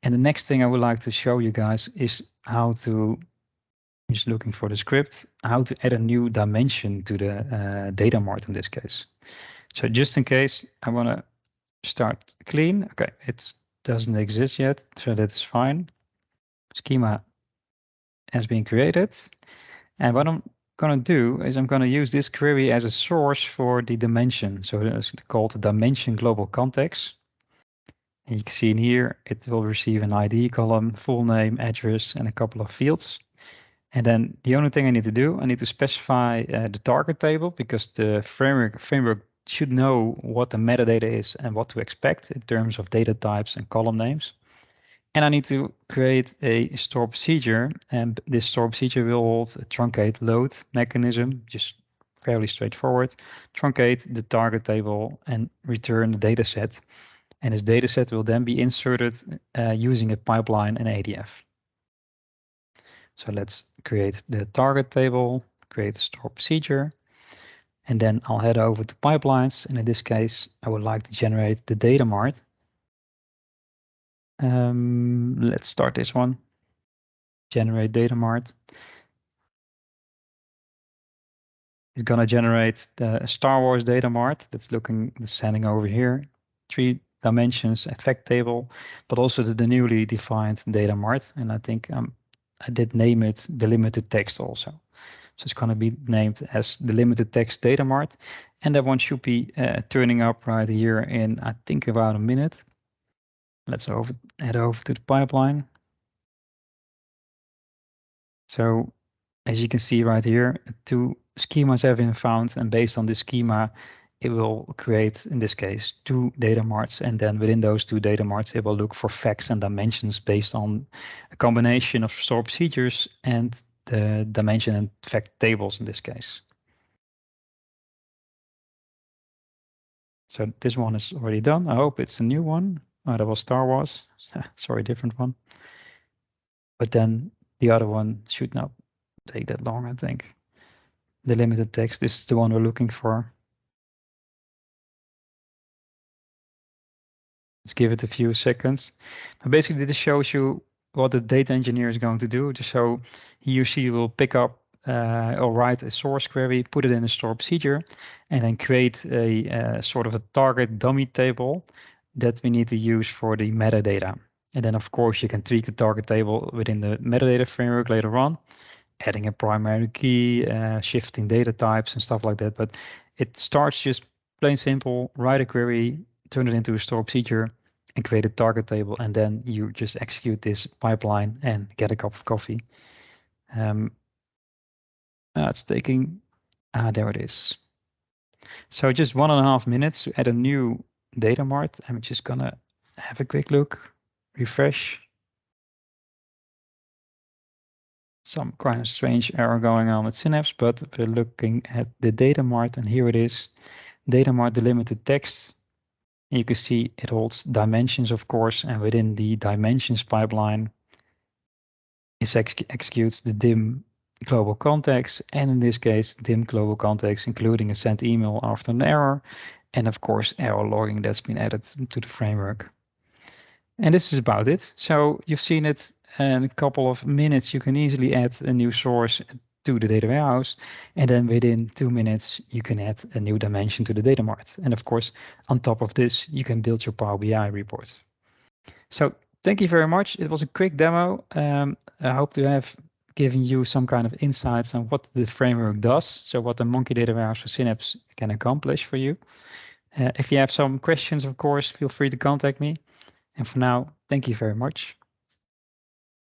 And the next thing I would like to show you guys is how to, I'm just looking for the script, how to add a new dimension to the data mart in this case. So just in case I want to start clean. Okay, it doesn't exist yet, so that's fine. Schema has been created. And what I'm going to do is I'm going to use this query as a source for the dimension. So it's called the dimension global context. And you can see in here, it will receive an ID column, full name, address, and a couple of fields. And then the only thing I need to do, I need to specify the target table, because the framework should know what the metadata is and what to expect in terms of data types and column names. And I need to create a store procedure, and this store procedure will hold a truncate load mechanism, just fairly straightforward. Truncate the target table and return the data set. And this data set will then be inserted using a pipeline and ADF. So let's create the target table, create a store procedure, and then I'll head over to pipelines. And in this case, I would like to generate the data mart. Let's start this one. Generate data mart. It's gonna generate the Star Wars data mart that's sending over here. 3 dimensions effect table, but also the newly defined data mart. And I think I did name it delimited text also. So it's going to be named as the limited text data mart. And that one should be turning up right here in, I think, about a minute. Let's head over to the pipeline. So as you can see right here, 2 schemas have been found. And based on this schema, it will create, in this case, 2 data marts. And then within those 2 data marts, it will look for facts and dimensions based on a combination of store procedures and the dimension and fact tables in this case. So this one is already done. I hope it's a new one. Oh, that was Star Wars. Sorry, different one. But then the other one should not take that long, I think. The limited text, this is the one we're looking for. Let's give it a few seconds. But basically, this shows you what the data engineer is going to do. So he or she will pick up or write a source query, put it in a store procedure, and then create a sort of a target dummy table that we need to use for the metadata. And then, of course, you can tweak the target table within the metadata framework later on, adding a primary key, shifting data types and stuff like that. But it starts just plain simple, write a query, turn it into a store procedure, and create a target table. And then you just execute this pipeline and get a cup of coffee. It's taking, there it is. So just 1.5 minutes to add a new data mart. I'm just gonna have a quick look, refresh. Some kind of strange error going on with Synapse, but we're looking at the data mart, and here it is. Data mart delimited text. You can see it holds dimensions, of course, and within the dimensions pipeline, it executes the dim global context, and in this case, dim global context, including a sent email after an error, and of course, error logging that's been added to the framework. And this is about it. So you've seen it in a couple of minutes. You can easily add a new source to the data warehouse, and then within 2 minutes, you can add a new dimension to the data mart. And of course, on top of this, you can build your Power BI report. So thank you very much. It was a quick demo. I hope to have given you some kind of insights on what the framework does, so what the MonkeyDWH for Synapse can accomplish for you. If you have some questions, of course, feel free to contact me. And for now, thank you very much.